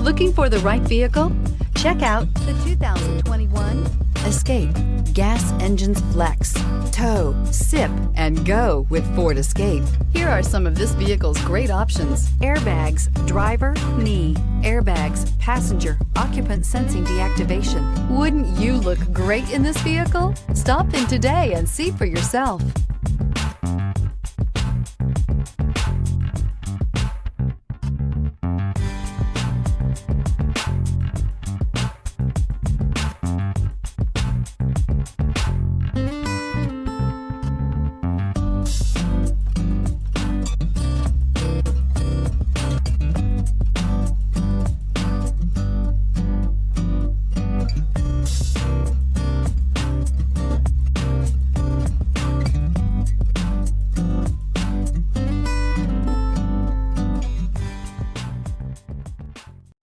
Looking for the right vehicle? Check out the 2021 Escape. Gas engines flex, tow, sip, and go with Ford Escape. Here are some of this vehicle's great options: airbags, driver, knee, airbags, passenger, occupant sensing deactivation. Wouldn't you look great in this vehicle? Stop in today and see for yourself.